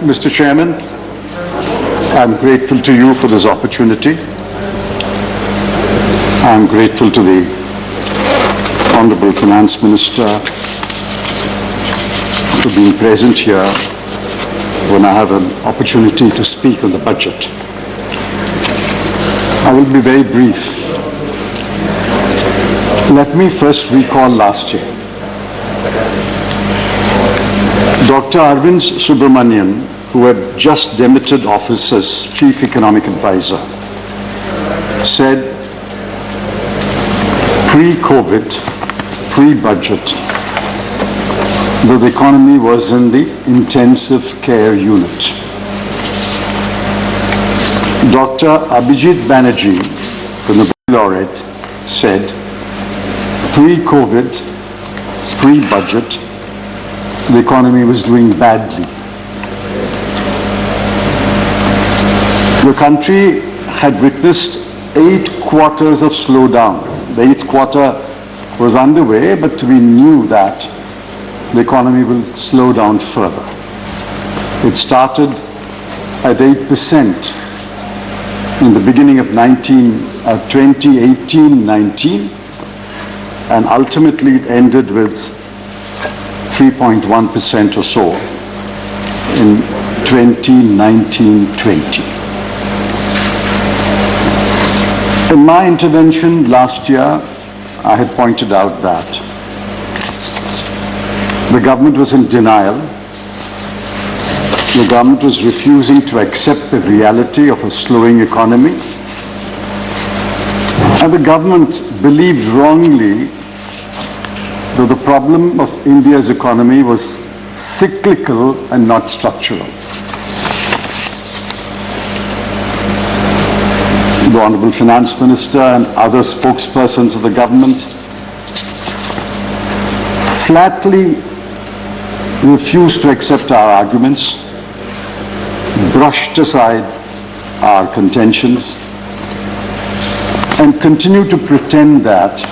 Mr. Chairman, I'm grateful to you for this opportunity. I'm grateful to the Honorable Finance Minister for being present here when I have an opportunity to speak on the budget. I will be very brief. Let me first recall last year. Dr. Arvind Subramanian, who had just demitted office as Chief Economic Advisor, said pre-COVID, pre-budget, that the economy was in the intensive care unit. Dr. Abhijit Banerjee, the Nobel laureate, said pre-COVID, pre-budget, the economy was doing badly. The country had witnessed 8 quarters of slowdown. The 8th quarter was underway, but we knew that the economy will slow down further. It started at 8% in the beginning of 2018-19, and ultimately it ended with 3.1% or so in 2019-20. In my intervention last year, I had pointed out that the government was in denial. The government was refusing to accept the reality of a slowing economy. And the government believed wrongly that the problem of India's economy was cyclical and not structural. The Honorable Finance Minister and other spokespersons of the government flatly refused to accept our arguments, brushed aside our contentions, and continued to pretend that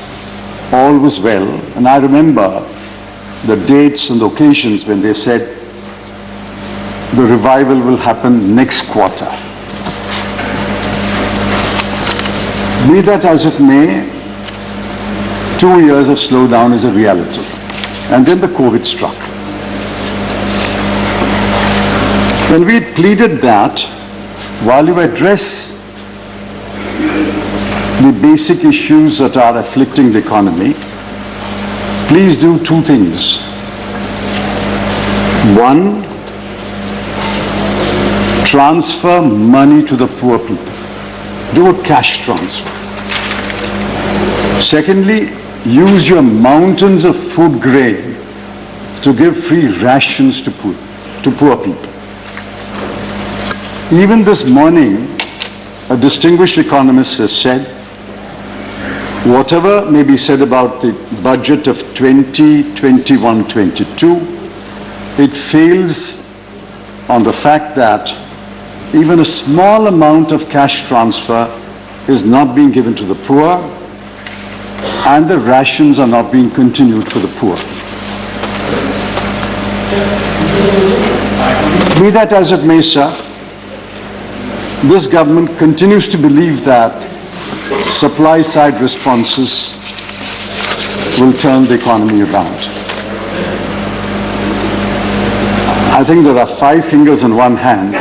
all was well. And I remember the dates and the occasions when they said the revival will happen next quarter. Be that as it may, 2 years of slowdown is a reality. And then the COVID struck. When we pleaded that, while you address the basic issues that are afflicting the economy, please do 2 things. 1, transfer money to the poor people. Do a cash transfer. Secondly, use your mountains of food grain to give free rations to poor people. Even this morning, a distinguished economist has said, whatever may be said about the budget of 2021-22, it fails on the fact that even a small amount of cash transfer is not being given to the poor, and the rations are not being continued for the poor. Be that as it may, sir, this government continues to believe that supply-side responses will turn the economy around. I think there are 5 fingers on one hand.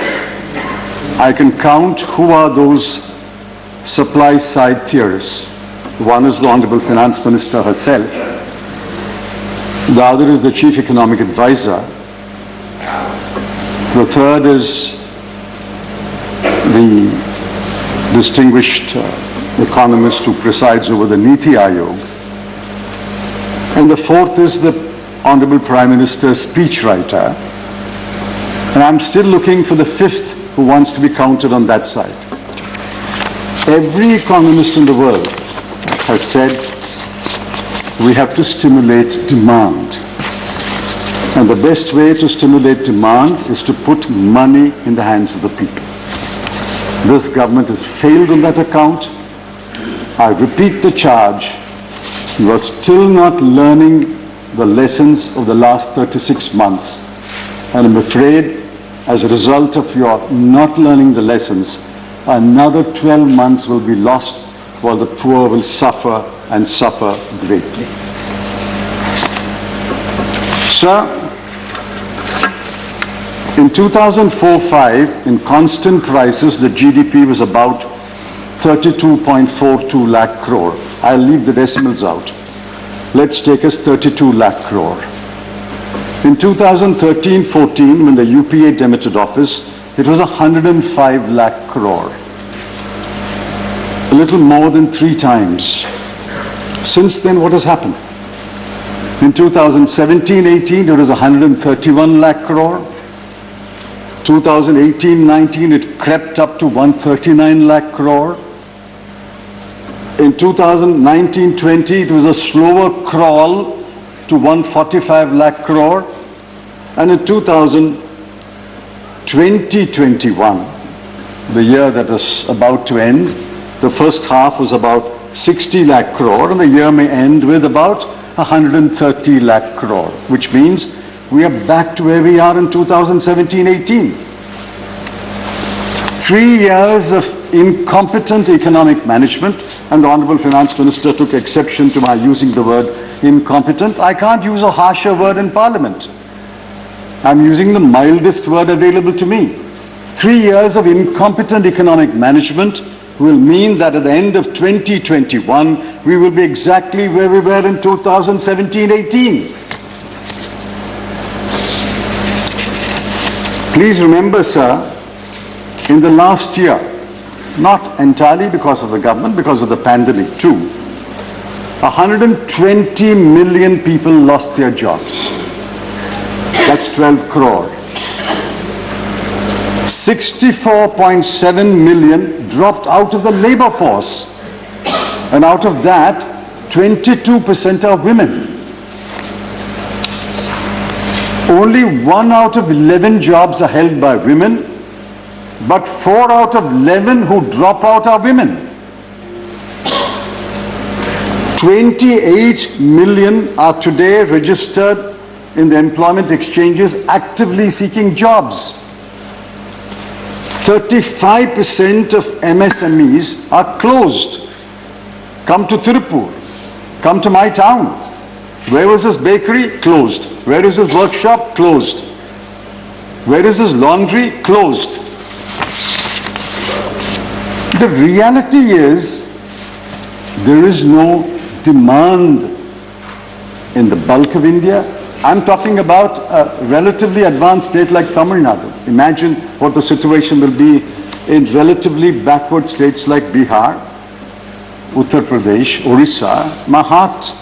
I can count who are those supply-side theorists. One is the Honorable Finance Minister herself. The other is the Chief Economic Advisor. The third is the distinguished economist who presides over the Niti Aayog. And the fourth is the Honorable Prime Minister's speechwriter. And I'm still looking for the 5th who wants to be counted on that side. Every economist in the world has said we have to stimulate demand. And the best way to stimulate demand is to put money in the hands of the people. This government has failed on that account. I repeat the charge. You are still not learning the lessons of the last 36 months. And I'm afraid as a result of your not learning the lessons, another 12 months will be lost while the poor will suffer and suffer greatly. Sir, in 2004-05, in constant prices, the GDP was about 32.42 lakh crore. I'll leave the decimals out. Let's take us 32 lakh crore. In 2013-14, when the UPA demitted office, it was 105 lakh crore. A little more than 3 times. Since then, what has happened? In 2017-18, it was 131 lakh crore. 2018-19, it crept up to 139 lakh crore. In 2019-20, it was a slower crawl to 145 lakh crore. And in 2020-21, the year that is about to end, the first half was about 60 lakh crore, and the year may end with about 130 lakh crore, which means we are back to where we are in 2017-18. 3 years of incompetent economic management, and the Honorable Finance Minister took exception to my using the word incompetent. I can't use a harsher word in Parliament. I'm using the mildest word available to me. 3 years of incompetent economic management will mean that at the end of 2021, we will be exactly where we were in 2017-18. Please remember, sir, in the last year, not entirely because of the government, because of the pandemic too, 120 million people lost their jobs. That's 12 crore. 64.7 million dropped out of the labor force. And out of that, 22% are women. Only 1 out of 11 jobs are held by women, but 4 out of 11 who drop out are women. 28 million are today registered in the employment exchanges actively seeking jobs. 35% of MSMEs are closed. Come to Tirupur, come to my town. Where was this bakery? Closed. Where is this workshop? Closed. Where is this laundry? Closed. The reality is, there is no demand in the bulk of India. I'm talking about a relatively advanced state like Tamil Nadu. Imagine what the situation will be in relatively backward states like Bihar, Uttar Pradesh, Orissa. My heart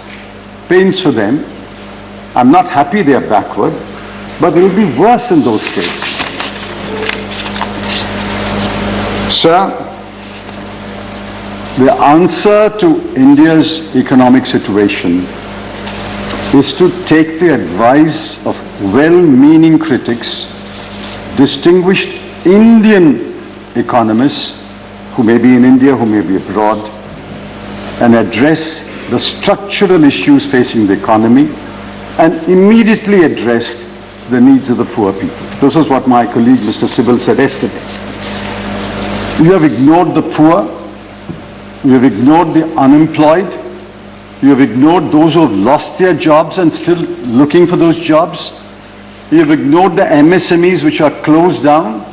pains for them. I'm not happy they are backward, but it will be worse in those states. Sir, the answer to India's economic situation is to take the advice of well-meaning critics, distinguished Indian economists who may be in India, who may be abroad, and address the structural issues facing the economy and immediately address the needs of the poor people. This is what my colleague Mr. Sibal said yesterday. You have ignored the poor, you have ignored the unemployed, you have ignored those who have lost their jobs and still looking for those jobs. You have ignored the MSMEs which are closed down.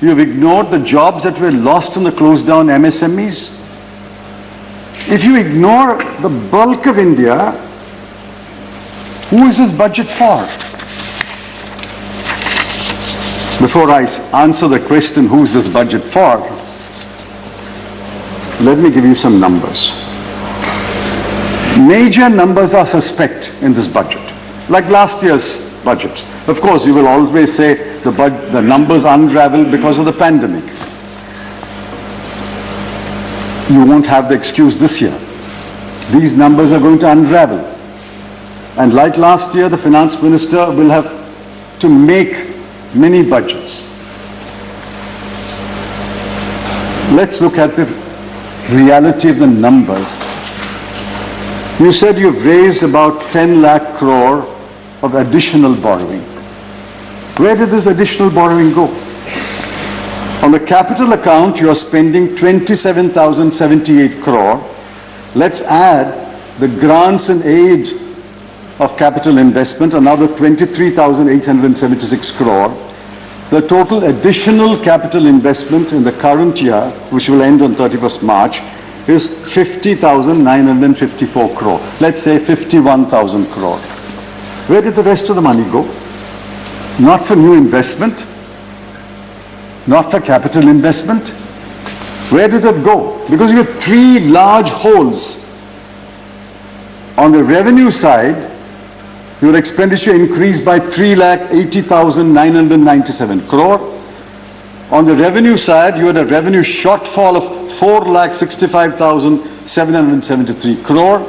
You have ignored the jobs that were lost in the closed down MSMEs. If you ignore the bulk of India, who is this budget for? Before I answer the question, who is this budget for, let me give you some numbers. Major numbers are suspect in this budget, like last year's budget. Of course, you will always say the numbers unraveled because of the pandemic. You won't have the excuse this year. These numbers are going to unravel. And like last year, the finance minister will have to make many budgets. Let's look at the reality of the numbers. You said you've raised about 10 lakh crore of additional borrowing. Where did this additional borrowing go? On the capital account, you are spending 27,078 crore. Let's add the grants and aid of capital investment, another 23,876 crore. The total additional capital investment in the current year, which will end on 31st March, is 50,954 crore. Let's say 51,000 crore. Where did the rest of the money go? Not for new investment, not for capital investment. Where did it go? Because you have three large holes. On the revenue side, your expenditure increased by 3,80,997 crore. On the revenue side, you had a revenue shortfall of 4,65,773 crore.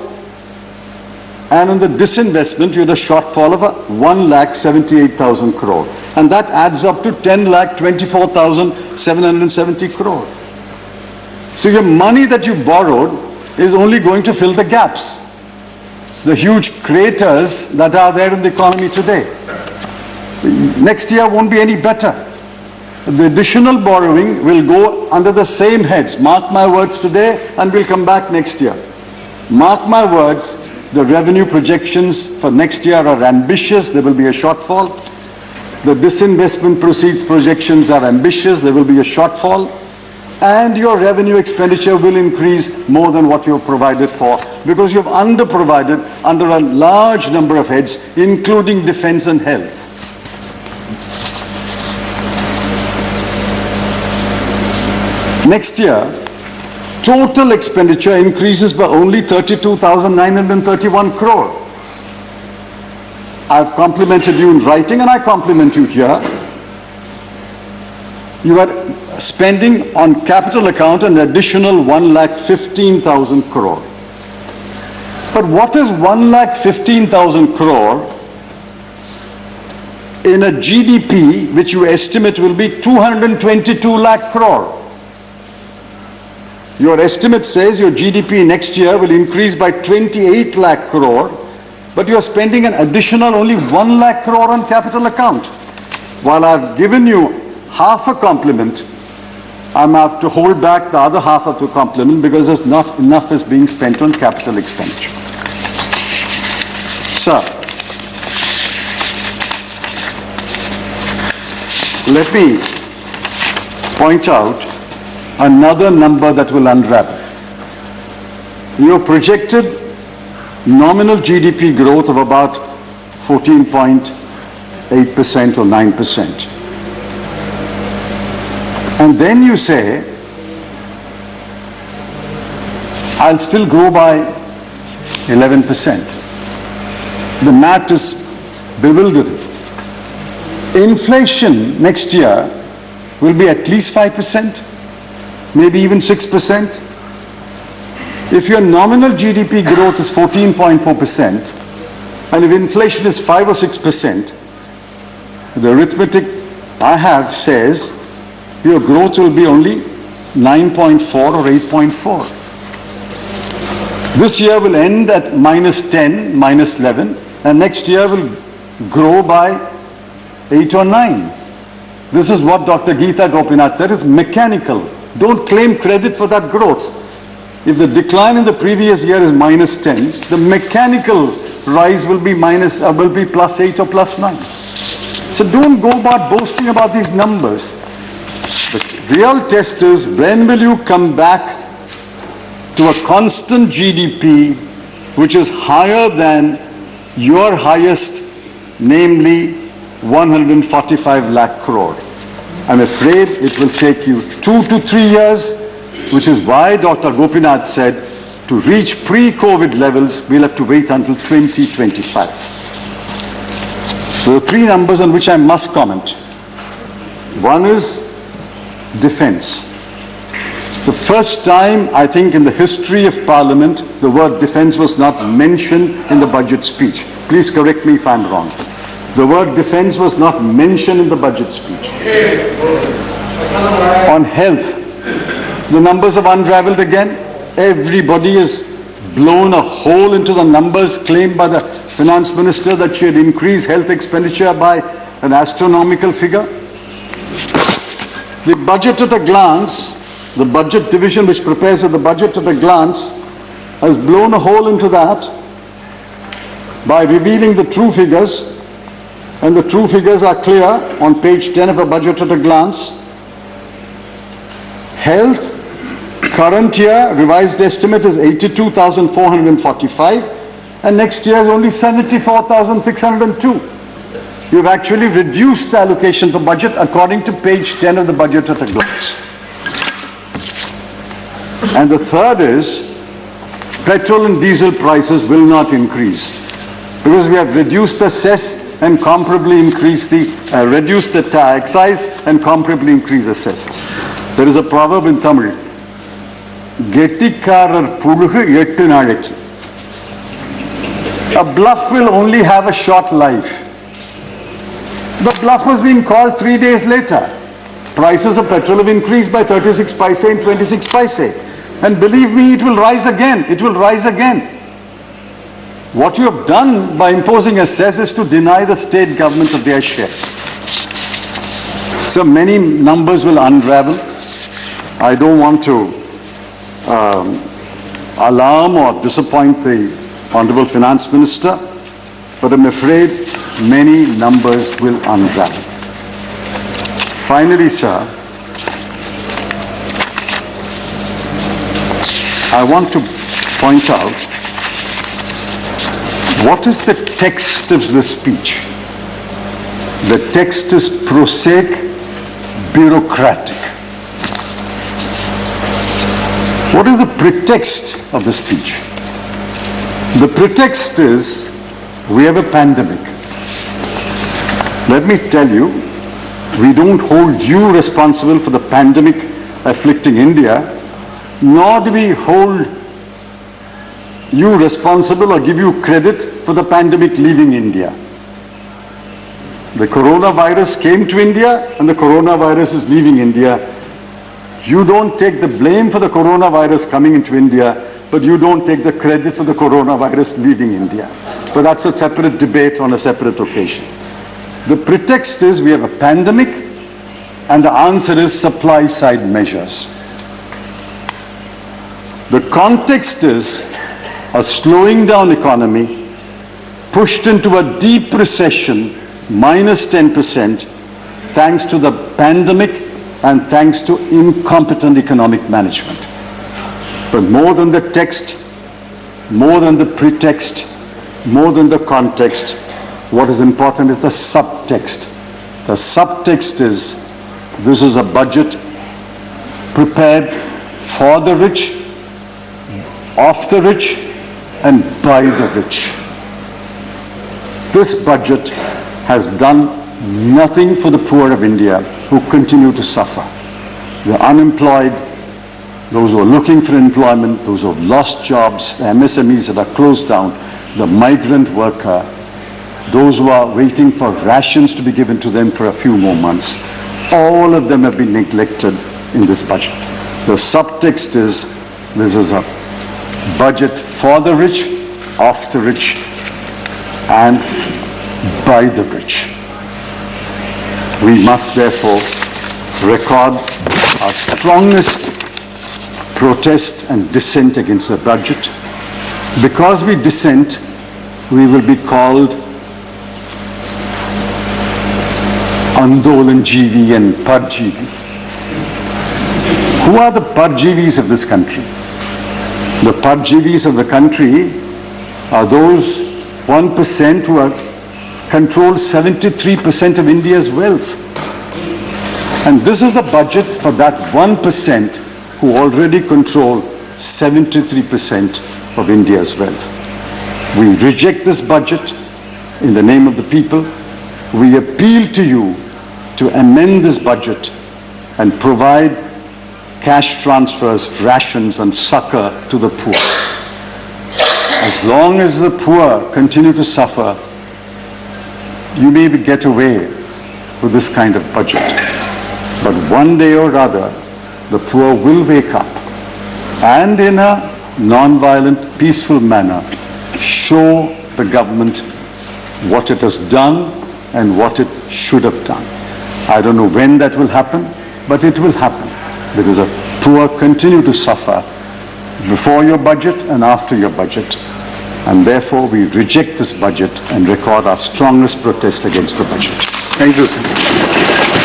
And on the disinvestment, you had a shortfall of 1,78,000 crore. And that adds up to 10,24,770 crore. So your money that you borrowed is only going to fill the gaps, the huge craters that are there in the economy today. Next year won't be any better. The additional borrowing will go under the same heads. Mark my words today, and we'll come back next year. Mark my words, the revenue projections for next year are ambitious. There will be a shortfall. The disinvestment proceeds projections are ambitious. There will be a shortfall. And your revenue expenditure will increase more than what you have provided for, because you have underprovided under a large number of heads, including defense and health. Next year, total expenditure increases by only 32,931 crore. I've complimented you in writing, and I compliment you here. You are spending on capital account an additional 1,15,000 crore. But what is 1,15,000 crore in a GDP which you estimate will be 222 lakh crore? Your estimate says your GDP next year will increase by 28 lakh crore, but you are spending an additional only 1 lakh crore on capital account. While I've given you half a compliment, I'm have to hold back the other half of the compliment, because there's not enough is being spent on capital expenditure. Sir, let me point out another number that will unravel. You projected nominal GDP growth of about 14.8% or 9%. And then you say, I'll still grow by 11%. The math is bewildering. Inflation next year will be at least 5%, maybe even 6%. If your nominal GDP growth is 14.4%, and if inflation is 5 or 6%, the arithmetic I have says your growth will be only 9.4 or 8.4. This year will end at -10, -11, and next year will grow by 8 or 9. This is what Dr. Geeta Gopinath said is mechanical. Don't claim credit for that growth. If the decline in the previous year is -10, the mechanical rise will be +8 or +9. So don't go about boasting about these numbers. The real test is, when will you come back to a constant GDP which is higher than your highest, namely 145 lakh crore. I'm afraid it will take you 2 to 3 years, which is why Dr. Gopinath said to reach pre-COVID levels, we'll have to wait until 2025. There are three numbers on which I must comment. One is defense. The first time, I think, in the history of Parliament, the word defense was not mentioned in the budget speech. Please correct me if I'm wrong. The word defense was not mentioned in the budget speech. On health, the numbers have unraveled again. Everybody has blown a hole into the numbers claimed by the finance minister that she had increased health expenditure by an astronomical figure? The budget at a glance, the budget division which prepares the budget at a glance, has blown a hole into that by revealing the true figures, and the true figures are clear on page 10 of a budget at a glance. Health, current year revised estimate is 82,445, and next year is only 74,602. You've actually reduced the allocation for budget according to page 10 of the budget at a glance. And the third is, petrol and diesel prices will not increase because we have reduced the cess and comparably increased reduced the excise and comparably increased the cesses. There is a proverb in Tamil, Gettikarar Pulugu Ettu Nalekku. A bluff will only have a short life. The bluff was being called 3 days later. Prices of petrol have increased by 36 paise and 26 paise. And believe me, it will rise again. It will rise again. What you have done by imposing a cess is to deny the state governments of their share. So many numbers will unravel. I don't want to alarm or disappoint the Honorable Finance Minister, but I'm afraid many numbers will unravel. Finally, sir, I want to point out what is the text of the speech. The text is prosaic, bureaucratic. What is the pretext of the speech? The pretext is we have a pandemic. Let me tell you, we don't hold you responsible for the pandemic afflicting India, nor do we hold you responsible or give you credit for the pandemic leaving India. The coronavirus came to India and the coronavirus is leaving India. You don't take the blame for the coronavirus coming into India, but you don't take the credit for the coronavirus leaving India. But that's a separate debate on a separate occasion. The pretext is we have a pandemic, and the answer is supply side measures. The context is a slowing down economy, pushed into a deep recession, minus 10%, thanks to the pandemic and thanks to incompetent economic management. But more than the text, more than the pretext, more than the context, what is important is the subtext. The subtext is, this is a budget prepared for the rich, of the rich, and by the rich. This budget has done nothing for the poor of India who continue to suffer. The unemployed, those who are looking for employment, those who have lost jobs, the MSMEs that are closed down, the migrant worker, those who are waiting for rations to be given to them for a few more months. All of them have been neglected in this budget. The subtext is, this is a budget for the rich, of the rich, and by the rich. We must therefore record our strongest protest and dissent against the budget. Because we dissent, we will be called Andolanjeevi and Parjeevi. Who are the Parjeevis of this country? The Parjeevis of the country are those 1% who are control 73% of India's wealth. And this is the budget for that 1% who already control 73% of India's wealth. We reject this budget in the name of the people. We appeal to you to amend this budget and provide cash transfers, rations, and succor to the poor. As long as the poor continue to suffer, you may get away with this kind of budget. But one day or other, the poor will wake up and in a non-violent, peaceful manner, show the government what it has done and what it should have done. I don't know when that will happen, but it will happen because the poor continue to suffer before your budget and after your budget. And therefore, we reject this budget and record our strongest protest against the budget. Thank you.